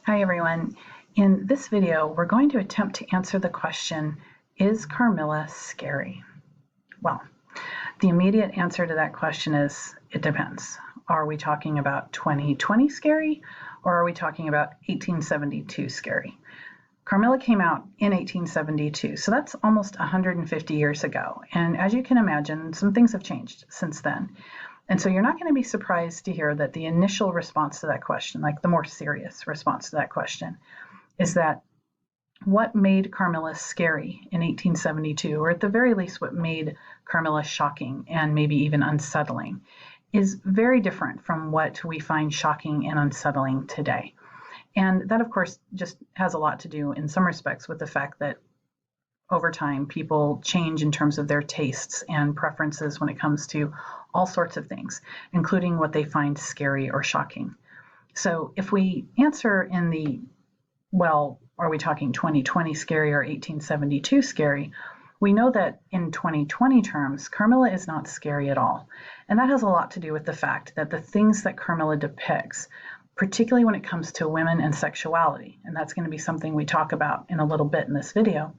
Hi everyone. In this video, we're going to attempt to answer the question, is Carmilla scary? Well, the immediate answer to that question is, it depends. Are we talking about 2020 scary, or are we talking about 1872 scary? Carmilla came out in 1872, so that's almost 150 years ago. And as you can imagine, some things have changed since then. And so you're not going to be surprised to hear that the initial response to that question, like the more serious response to that question, is that what made Carmilla scary in 1872, or at the very least what made Carmilla shocking and maybe even unsettling, is very different from what we find shocking and unsettling today. And that, of course, just has a lot to do in some respects with the fact that over time, people change in terms of their tastes and preferences when it comes to all sorts of things, including what they find scary or shocking. So if we answer in the, well, are we talking 2020 scary or 1872 scary, we know that in 2020 terms, Carmilla is not scary at all. And that has a lot to do with the fact that the things that Carmilla depicts, particularly when it comes to women and sexuality, and that's going to be something we talk about in a little bit in this video,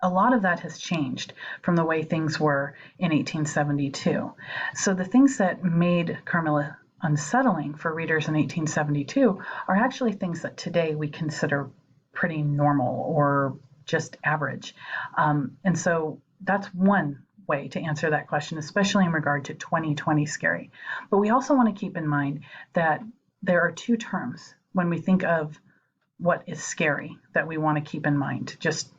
a lot of that has changed from the way things were in 1872. So the things that made Carmilla unsettling for readers in 1872 are actually things that today we consider pretty normal or just average. And so that's one way to answer that question, especially in regard to 2020 scary. But we also want to keep in mind that there are two terms when we think of what is scary that we want to keep in mind, just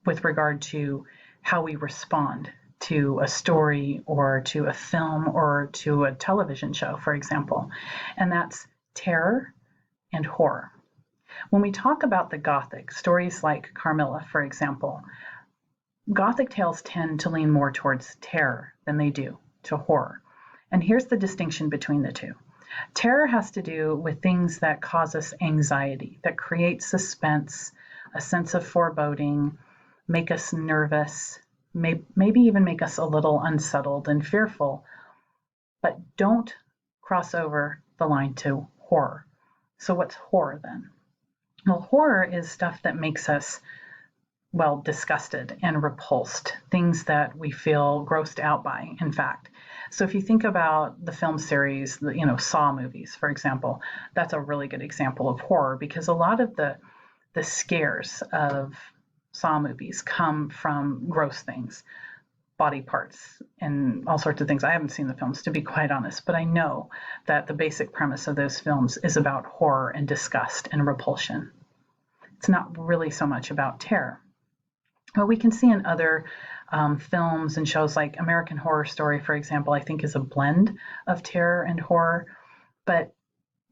with regard to how we respond to a story or to a film or to a television show, for example, and that's terror and horror. When we talk about the Gothic, stories like Carmilla, for example, Gothic tales tend to lean more towards terror than they do to horror. And here's the distinction between the two. Terror has to do with things that cause us anxiety, that create suspense, a sense of foreboding, make us nervous, maybe even make us a little unsettled and fearful, but don't cross over the line to horror. So what's horror then? Well, horror is stuff that makes us, well, disgusted and repulsed, things that we feel grossed out by, in fact. So if you think about the film series, Saw movies, for example, that's a really good example of horror because a lot of the scares of Saw movies come from gross things, body parts, and all sorts of things. I haven't seen the films, to be quite honest, but I know that the basic premise of those films is about horror and disgust and repulsion. It's not really so much about terror. What we can see in other films and shows like American Horror Story, for example, I think is a blend of terror and horror. But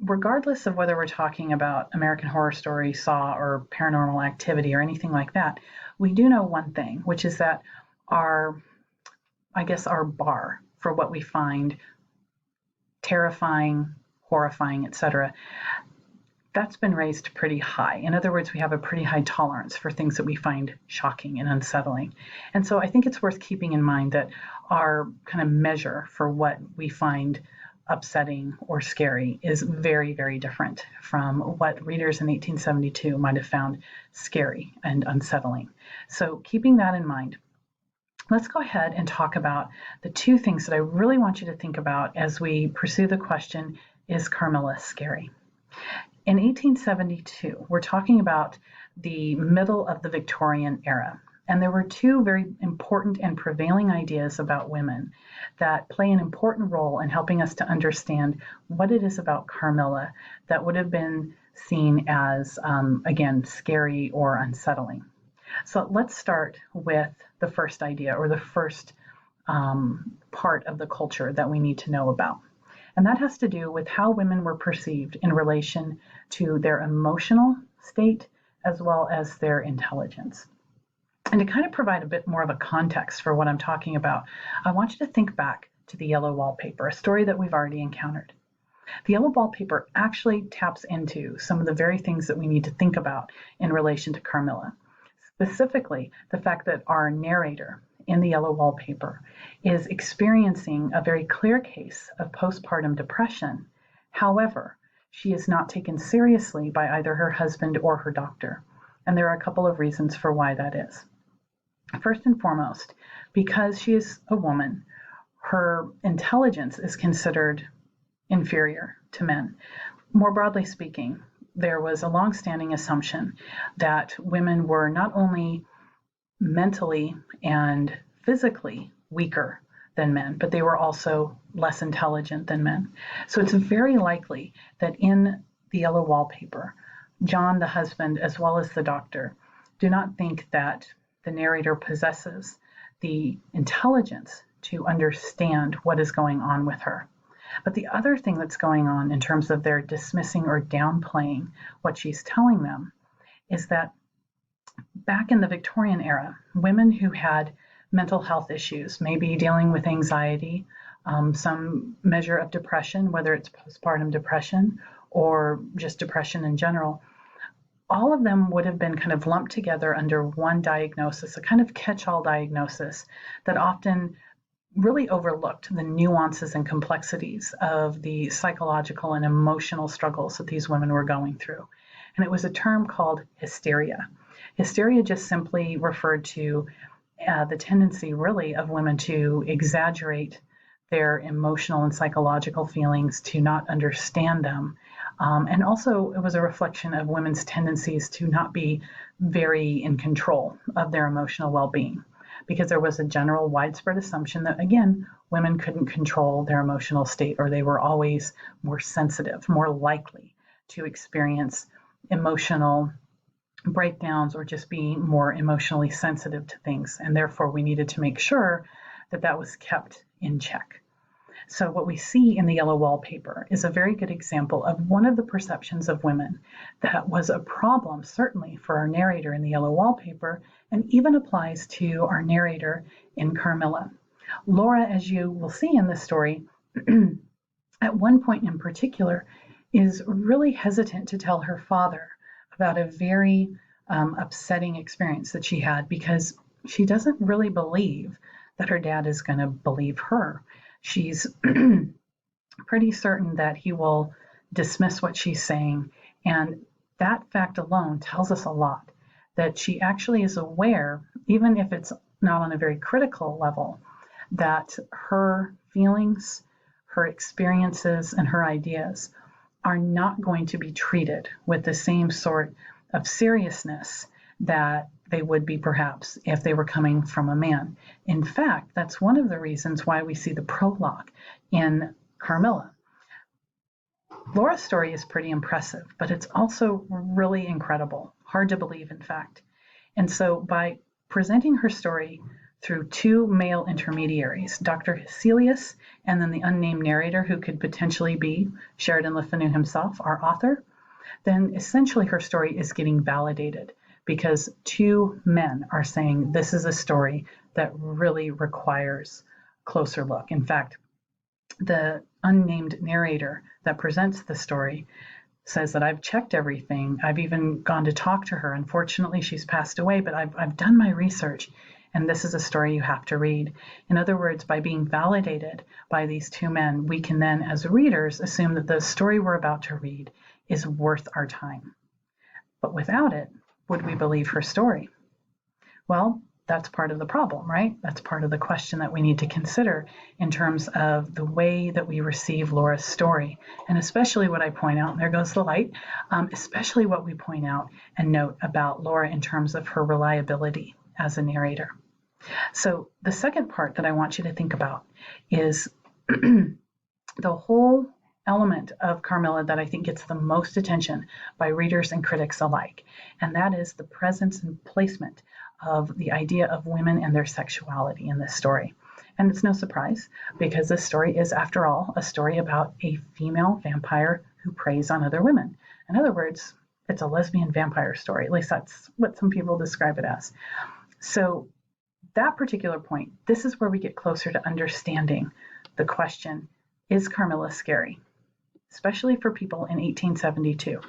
regardless of whether we're talking about American Horror Story, Saw, or Paranormal Activity or anything like that, we do know one thing, which is that our bar for what we find terrifying, horrifying, etc., that's been raised pretty high. In other words, we have a pretty high tolerance for things that we find shocking and unsettling. And so I think it's worth keeping in mind that our kind of measure for what we find upsetting or scary is very, very different from what readers in 1872 might have found scary and unsettling. So keeping that in mind, let's go ahead and talk about the two things that I really want you to think about as we pursue the question, is Carmilla scary? In 1872, we're talking about the middle of the Victorian era. And there were two very important and prevailing ideas about women that play an important role in helping us to understand what it is about Carmilla that would have been seen as, again, scary or unsettling. So let's start with the first idea or the first part of the culture that we need to know about. And that has to do with how women were perceived in relation to their emotional state as well as their intelligence. And to kind of provide a bit more of a context for what I'm talking about, I want you to think back to the Yellow Wallpaper, a story that we've already encountered. The Yellow Wallpaper actually taps into some of the very things that we need to think about in relation to Carmilla. Specifically, the fact that our narrator in the Yellow Wallpaper is experiencing a very clear case of postpartum depression. However, she is not taken seriously by either her husband or her doctor. And there are a couple of reasons for why that is. First and foremost, because she is a woman, her intelligence is considered inferior to men. More broadly speaking, there was a long-standing assumption that women were not only mentally and physically weaker than men, but they were also less intelligent than men. So it's very likely that in the Yellow Wallpaper, John, the husband, as well as the doctor, do not think that the narrator possesses the intelligence to understand what is going on with her. But the other thing that's going on in terms of their dismissing or downplaying what she's telling them is that back in the Victorian era, women who had mental health issues, maybe dealing with anxiety, some measure of depression, whether it's postpartum depression or just depression in general, all of them would have been kind of lumped together under one diagnosis, a kind of catch-all diagnosis that often really overlooked the nuances and complexities of the psychological and emotional struggles that these women were going through. And it was a term called hysteria. Hysteria just simply referred to the tendency really of women to exaggerate their emotional and psychological feelings, to not understand them. And also it was a reflection of women's tendencies to not be very in control of their emotional well-being, because there was a general widespread assumption that, again, women couldn't control their emotional state, or they were always more sensitive, more likely to experience emotional breakdowns or just being more emotionally sensitive to things. And therefore, we needed to make sure that that was kept in check. So what we see in the Yellow Wallpaper is a very good example of one of the perceptions of women that was a problem, certainly for our narrator in the Yellow Wallpaper, and even applies to our narrator in Carmilla. Laura, as you will see in this story, at one point in particular, is really hesitant to tell her father about a very upsetting experience that she had, because she doesn't really believe that her dad is going to believe her. She's pretty certain that he will dismiss what she's saying, and that fact alone tells us a lot, that she actually is aware, even if it's not on a very critical level, that her feelings, her experiences, and her ideas are not going to be treated with the same sort of seriousness that they would be perhaps if they were coming from a man. In fact, that's one of the reasons why we see the prologue in Carmilla. Laura's story is pretty impressive, but it's also really incredible, hard to believe, in fact. And so by presenting her story through two male intermediaries, Dr. Hecelius and then the unnamed narrator, who could potentially be Sheridan Le Fanu himself, our author, then essentially her story is getting validated, because two men are saying this is a story that really requires closer look. In fact, the unnamed narrator that presents the story says that I've checked everything. I've even gone to talk to her. Unfortunately, she's passed away, but I've done my research, and this is a story you have to read. In other words, by being validated by these two men, we can then, as readers, assume that the story we're about to read is worth our time. But without it, would we believe her story? Well, that's part of the problem, right? That's part of the question that we need to consider in terms of the way that we receive Laura's story. And especially what I point out, and there goes the light, especially what we point out and note about Laura in terms of her reliability as a narrator. So the second part that I want you to think about is the whole element of Carmilla that I think gets the most attention by readers and critics alike, and that is the presence and placement of the idea of women and their sexuality in this story. And it's no surprise, because this story is, after all, a story about a female vampire who preys on other women. In other words, it's a lesbian vampire story. At least that's what some people describe it as. So that particular point, this is where we get closer to understanding the question, is Carmilla scary? Especially for people in 1872.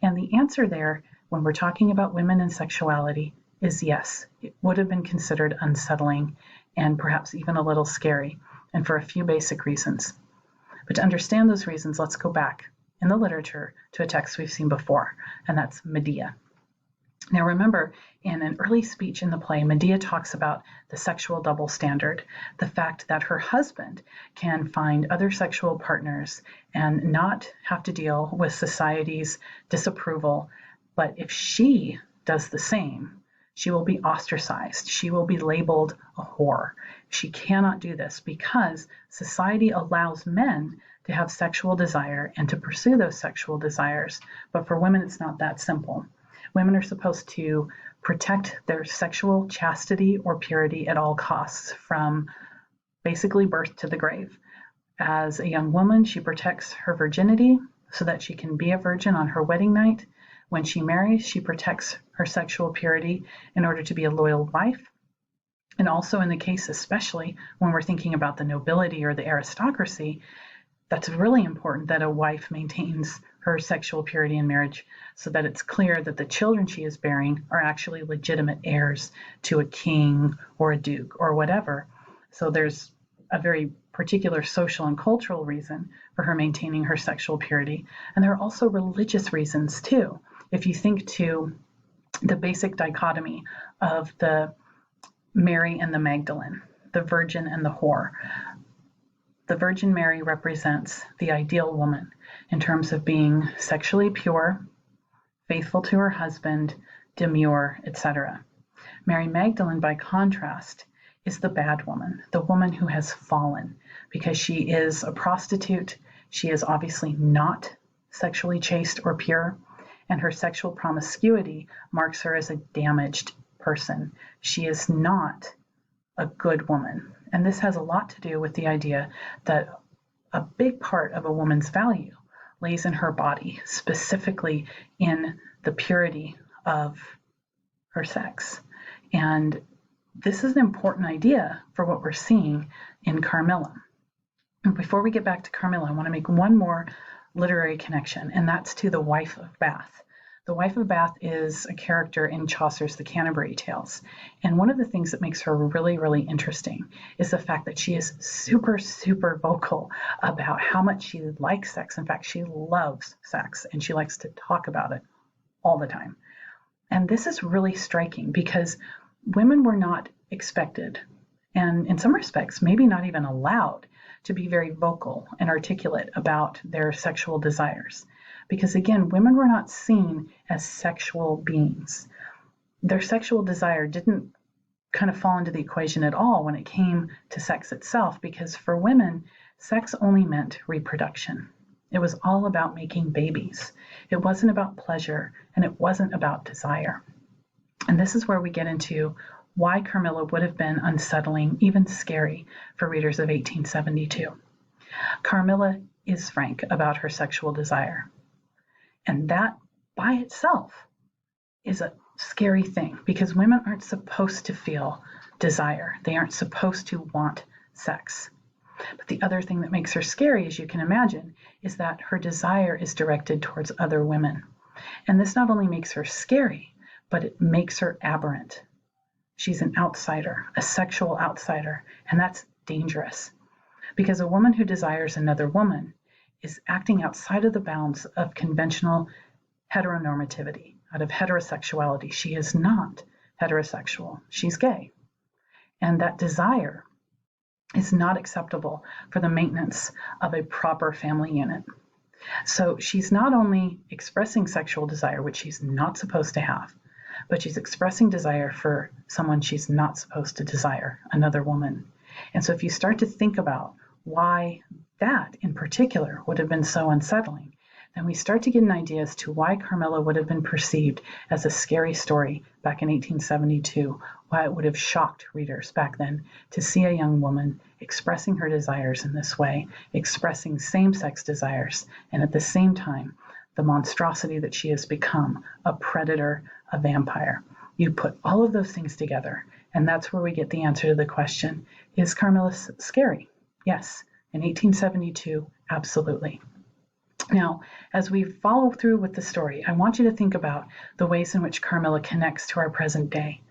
And the answer there, when we're talking about women and sexuality, is yes. It would have been considered unsettling and perhaps even a little scary, and for a few basic reasons. But to understand those reasons, let's go back in the literature to a text we've seen before, and that's Medea. Now remember, in an early speech in the play, Medea talks about the sexual double standard, the fact that her husband can find other sexual partners and not have to deal with society's disapproval, but if she does the same, she will be ostracized. She will be labeled a whore. She cannot do this because society allows men to have sexual desire and to pursue those sexual desires, but for women it's not that simple. Women are supposed to protect their sexual chastity or purity at all costs, from basically birth to the grave. As a young woman, she protects her virginity so that she can be a virgin on her wedding night. When she marries, she protects her sexual purity in order to be a loyal wife. And also in the case, especially when we're thinking about the nobility or the aristocracy, that's really important that a wife maintains her sexual purity in marriage so that it's clear that the children she is bearing are actually legitimate heirs to a king or a duke or whatever. So there's a very particular social and cultural reason for her maintaining her sexual purity. And there are also religious reasons too. If you think to the basic dichotomy of the Mary and the Magdalene, the virgin and the whore, the Virgin Mary represents the ideal woman in terms of being sexually pure, faithful to her husband, demure, etc. Mary Magdalene, by contrast, is the bad woman, the woman who has fallen because she is a prostitute. She is obviously not sexually chaste or pure, and her sexual promiscuity marks her as a damaged person. She is not a good woman. And this has a lot to do with the idea that a big part of a woman's value lays in her body, specifically in the purity of her sex. And this is an important idea for what we're seeing in Carmilla. And before we get back to Carmilla, I want to make one more literary connection, and that's to the Wife of Bath. The Wife of Bath is a character in Chaucer's The Canterbury Tales. And one of the things that makes her really, really interesting is the fact that she is super, super vocal about how much she likes sex. In fact, she loves sex and she likes to talk about it all the time. And this is really striking because women were not expected, and in some respects, maybe not even allowed, to be very vocal and articulate about their sexual desires. Because again, women were not seen as sexual beings. Their sexual desire didn't kind of fall into the equation at all when it came to sex itself, because for women, sex only meant reproduction. It was all about making babies. It wasn't about pleasure, and it wasn't about desire. And this is where we get into why Carmilla would have been unsettling, even scary, for readers of 1872. Carmilla is frank about her sexual desire. And that by itself is a scary thing, because women aren't supposed to feel desire. They aren't supposed to want sex. But the other thing that makes her scary, as you can imagine, is that her desire is directed towards other women. And this not only makes her scary, but it makes her aberrant. She's an outsider, a sexual outsider, and that's dangerous. Because a woman who desires another woman is acting outside of the bounds of conventional heteronormativity, out of heterosexuality. She is not heterosexual. She's gay. And that desire is not acceptable for the maintenance of a proper family unit. So she's not only expressing sexual desire, which she's not supposed to have, but she's expressing desire for someone she's not supposed to desire, another woman. And so if you start to think about why that in particular would have been so unsettling, then we start to get an idea as to why Carmilla would have been perceived as a scary story back in 1872, why it would have shocked readers back then to see a young woman expressing her desires in this way, expressing same-sex desires, and at the same time, the monstrosity that she has become, a predator, a vampire. You put all of those things together, and that's where we get the answer to the question, is Carmilla scary? Yes. In 1872, absolutely. Now, as we follow through with the story, I want you to think about the ways in which Carmilla connects to our present day.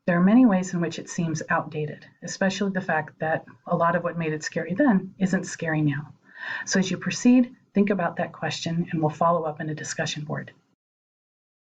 There are many ways in which it seems outdated, especially the fact that a lot of what made it scary then isn't scary now. So as you proceed, Think about that question and we'll follow up in a discussion board.